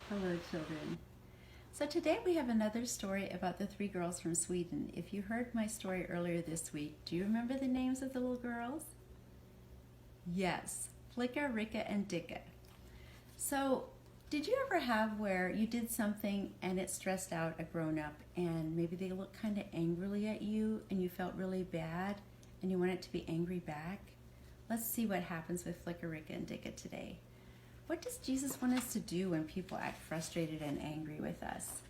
Hello, children. So today we have another story about the three girls from Sweden. If you heard my story earlier this week, do you remember the names of the little girls? Yes, Flicka, Ricka, and Dicka. So, did you ever have where you did something and it stressed out a grown-up and maybe they looked kind of angrily at you and you felt really bad and you wanted to be angry back? Let's see what happens with Flicka, Ricka, and Dicka today. What does Jesus want us to do when people act frustrated and angry with us?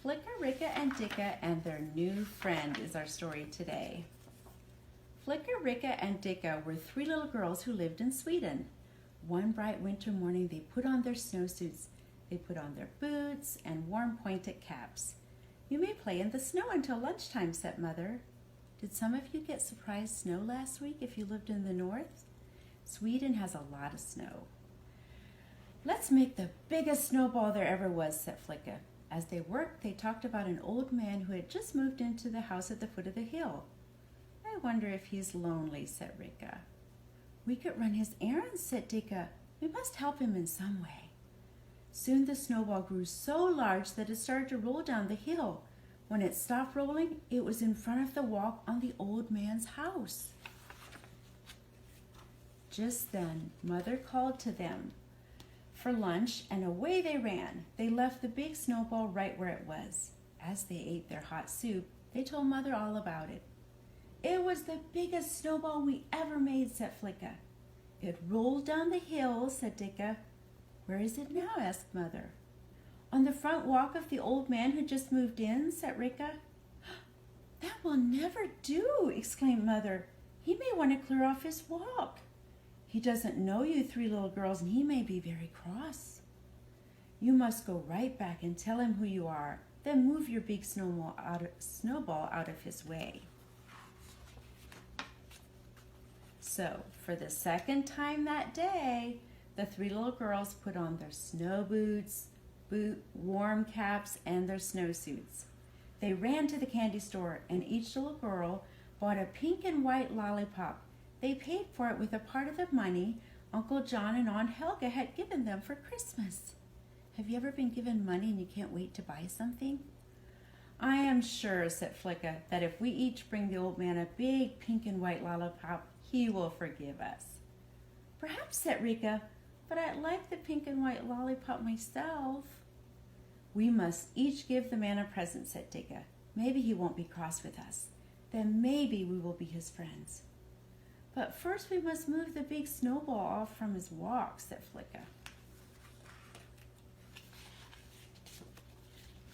Flicka, Ricka, and Dicka and their new friend is our story today. Flicka, Ricka, and Dicka were three little girls who lived in Sweden. One bright winter morning, they put on their snowsuits. They put on their boots and warm pointed caps. "You may play in the snow until lunchtime," said Mother. Did some of you get surprise snow last week if you lived in the north? Sweden has a lot of snow. "Let's make the biggest snowball there ever was," said Flicka. As they worked, they talked about an old man who had just moved into the house at the foot of the hill. "I wonder if he's lonely," said Ricka. "We could run his errands," said Dicka. "We must help him in some way." Soon the snowball grew so large that it started to roll down the hill. When it stopped rolling, it was in front of the walk on the old man's house. Just then, Mother called to them for lunch, and away they ran. They left the big snowball right where it was. As they ate their hot soup, they told Mother all about it. "It was the biggest snowball we ever made," said Flicka. "It rolled down the hill," said Dicka. "Where is it now?" asked Mother. "On the front walk of the old man who just moved in," said Ricka. "That will never do," exclaimed Mother. "He may want to clear off his walk. He doesn't know you three little girls, and he may be very cross." "You must go right back and tell him who you are. Then move your big snowball out of his way." So, for the second time that day, the three little girls put on their snow boots, warm caps, and their snowsuits. They ran to the candy store, and each little girl bought a pink and white lollipop. They paid for it with a part of the money Uncle John and Aunt Helga had given them for Christmas. Have you ever been given money and you can't wait to buy something? "I am sure," said Flicka, "that if we each bring the old man a big pink and white lollipop, he will forgive us." "Perhaps," said Ricka, "but I'd like the pink and white lollipop myself." "We must each give the man a present," said Dicka. "Maybe he won't be cross with us. Then maybe we will be his friends." "But first we must move the big snowball off from his walk," said Flicka.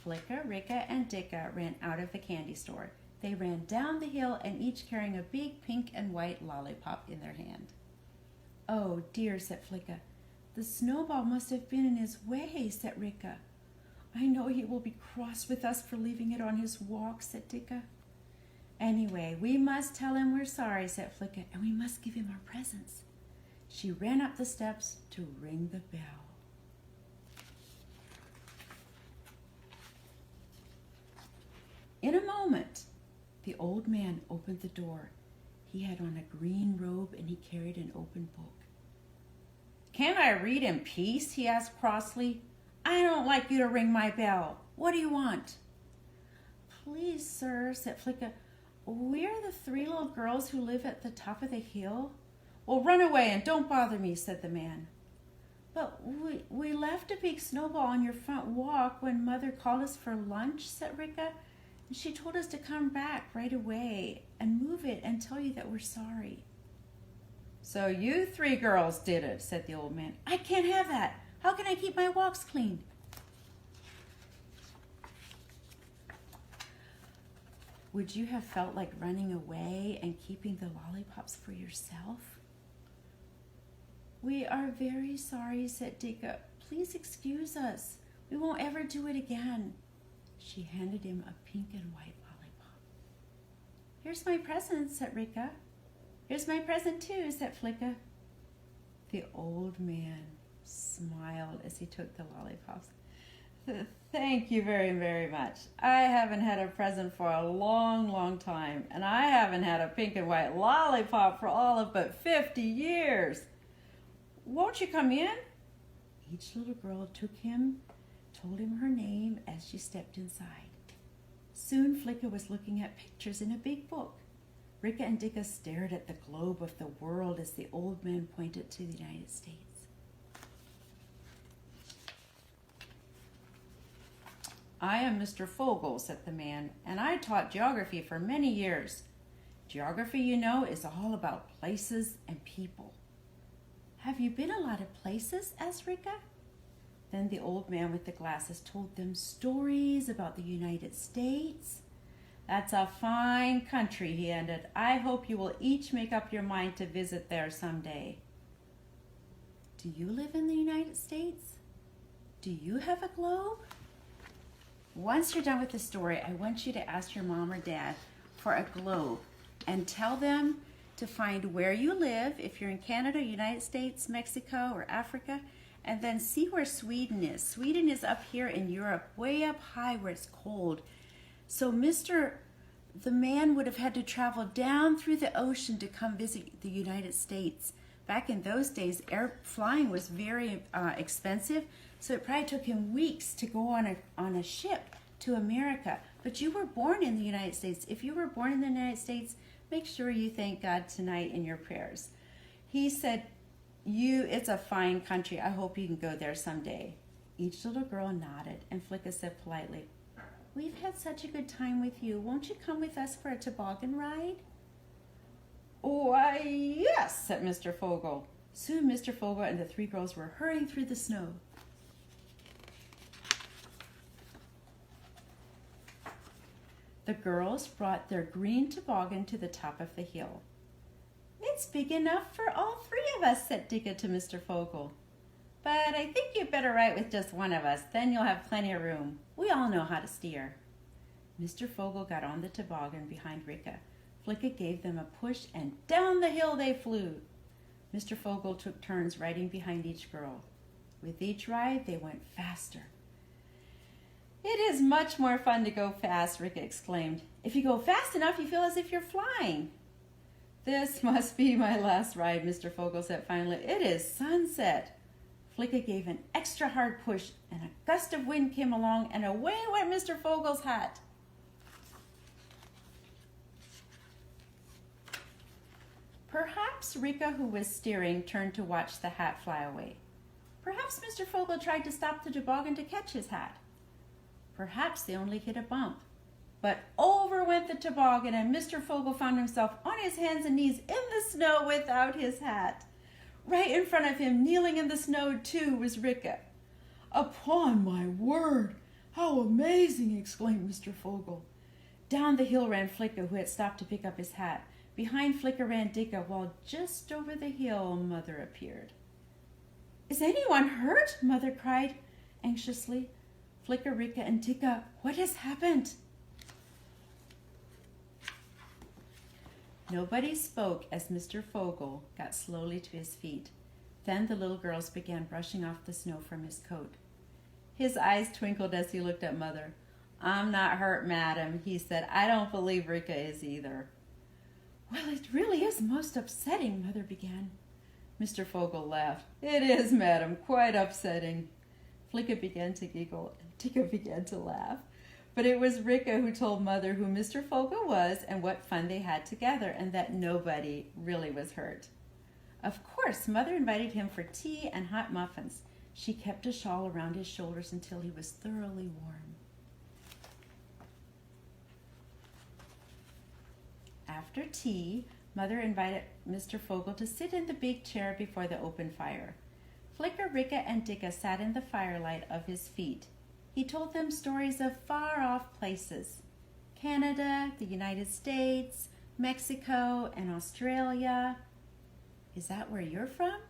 Flicka, Ricka, and Dicka ran out of the candy store. They ran down the hill and each carrying a big pink and white lollipop in their hand. "Oh dear," said Flicka. "The snowball must have been in his way," said Ricka. "I know he will be cross with us for leaving it on his walk," said Dicka. "Anyway, we must tell him we're sorry," said Flicka, "and we must give him our presents." She ran up the steps to ring the bell. In a moment, the old man opened the door. He had on a green robe and he carried an open book. "Can't I read in peace?" he asked crossly. "I don't like you to ring my bell. What do you want?" "Please, sir," said Flicka, "we are the three little girls who live at the top of the hill." "Well, run away and don't bother me," said the man. "But we left a big snowball on your front walk when Mother called us for lunch," said Ricka. "And she told us to come back right away and move it and tell you that we're sorry." "So you three girls did it," said the old man. "I can't have that. How can I keep my walks clean?" "Would you have felt like running away and keeping the lollipops for yourself?" "We are very sorry," said Dicka. "Please excuse us. We won't ever do it again." She handed him a pink and white lollipop. "Here's my present," said Ricka. "Here's my present too," said Flicka. The old man smiled as he took the lollipops. "Thank you very, very much. I haven't had a present for a long, long time, and I haven't had a pink and white lollipop for all of but 50 years. Won't you come in?" Each little girl took him told him her name as she stepped inside. Soon Flicka was looking at pictures in a big book. Ricka and Dicka stared at the globe of the world as the old man pointed to the United States. "I am Mr. Fogel," said the man, "and I taught geography for many years. Geography, you know, is all about places and people." "Have you been a lot of places?" asked Ricka. Then the old man with the glasses told them stories about the United States. "That's a fine country," he ended. "I hope you will each make up your mind to visit there someday." Do you live in the United States? Do you have a globe? Once you're done with the story, I want you to ask your mom or dad for a globe and tell them to find where you live, if you're in Canada, United States, Mexico, or Africa, and then see where Sweden is. Sweden is up here in Europe, way up high where it's cold. So the man would have had to travel down through the ocean to come visit the United States. Back in those days, air flying was very expensive, so it probably took him weeks to go on a ship to America. But you were born in the United States. If you were born in the United States, make sure you thank God tonight in your prayers. He said, it's a fine country. I hope you can go there someday. Each little girl nodded, and Flicka said politely, "We've had such a good time with you. Won't you come with us for a toboggan ride?" "Why, yes," said Mr. Fogel. Soon Mr. Fogel and the three girls were hurrying through the snow. The girls brought their green toboggan to the top of the hill. "It's big enough for all three of us," said Dicka to Mr. Fogel. "But I think you'd better ride with just one of us, then you'll have plenty of room. We all know how to steer." Mr. Fogel got on the toboggan behind Ricka. Flicka gave them a push, and down the hill they flew. Mr. Fogel took turns riding behind each girl. With each ride, they went faster. "It is much more fun to go fast," Ricka exclaimed. "If you go fast enough, you feel as if you're flying." "This must be my last ride," Mr. Fogel said finally. "It is sunset." Flicka gave an extra hard push, and a gust of wind came along, and away went Mr. Fogel's hat. Perhaps Ricka, who was steering, turned to watch the hat fly away. Perhaps Mr. Fogel tried to stop the toboggan to catch his hat. Perhaps they only hit a bump. But over went the toboggan, and Mr. Fogel found himself on his hands and knees in the snow without his hat. Right in front of him, kneeling in the snow too, was Ricka. "Upon my word, how amazing!" exclaimed Mr. Fogel. Down the hill ran Flicka, who had stopped to pick up his hat. Behind Flicka ran Dicka, while just over the hill Mother appeared. "Is anyone hurt?" Mother cried anxiously. "Flicka, Ricka, and Dicka, what has happened?" Nobody spoke as Mr. Fogel got slowly to his feet. Then the little girls began brushing off the snow from his coat. His eyes twinkled as he looked at Mother. "I'm not hurt, madam," he said. "I don't believe Ricka is either." "Well, it really is most upsetting," Mother began. Mr. Fogel laughed. "It is, madam, quite upsetting." Flicka began to giggle, and Dicka began to laugh. But it was Ricka who told Mother who Mr. Fogel was and what fun they had together, and that nobody really was hurt. Of course, Mother invited him for tea and hot muffins. She kept a shawl around his shoulders until he was thoroughly warm. After tea, Mother invited Mr. Fogel to sit in the big chair before the open fire. Flicka, Ricka, and Dicka sat in the firelight of his feet. He told them stories of far-off places: Canada, the United States, Mexico, and Australia. "Is that where you're from?"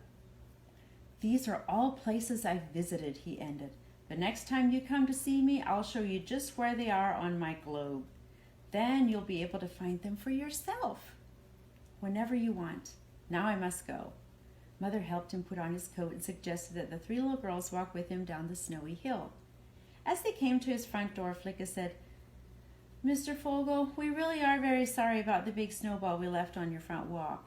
"These are all places I've visited," he ended. "The next time you come to see me, I'll show you just where they are on my globe. Then you'll be able to find them for yourself whenever you want. Now I must go." Mother helped him put on his coat and suggested that the three little girls walk with him down the snowy hill. As they came to his front door, Flicka said, "Mr. Fogel, we really are very sorry about the big snowball we left on your front walk."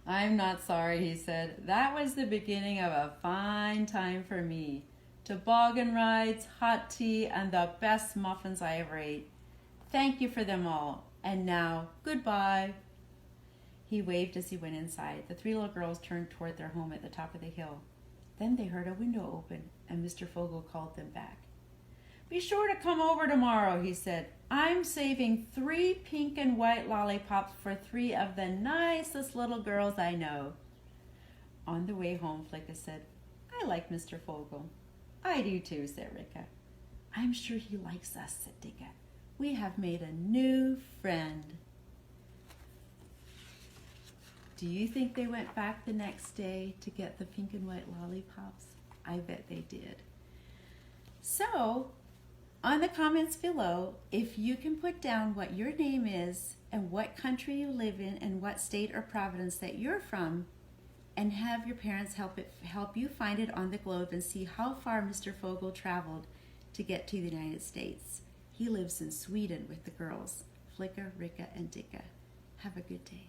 I'm not sorry, he said. That was the beginning of a fine time for me. Toboggan rides, hot tea, and the best muffins I ever ate. Thank you for them all. And now, goodbye. He waved as he went inside. The three little girls turned toward their home at the top of the hill. Then they heard a window open, and Mr. Fogel called them back. Be sure to come over tomorrow, he said. I'm saving 3 pink and white lollipops for 3 of the nicest little girls I know. On the way home, Flicka said, I like Mr. Fogel. I do too, said Ricka. I'm sure he likes us, said Dicka. We have made a new friend. Do you think they went back the next day to get the pink and white lollipops? I bet they did. So, on the comments below, if you can put down what your name is and what country you live in and what state or province that you're from, and have your parents help you find it on the globe and see how far Mr. Fogel traveled to get to the United States. He lives in Sweden with the girls, Flicka, Ricka, and Dicka. Have a good day.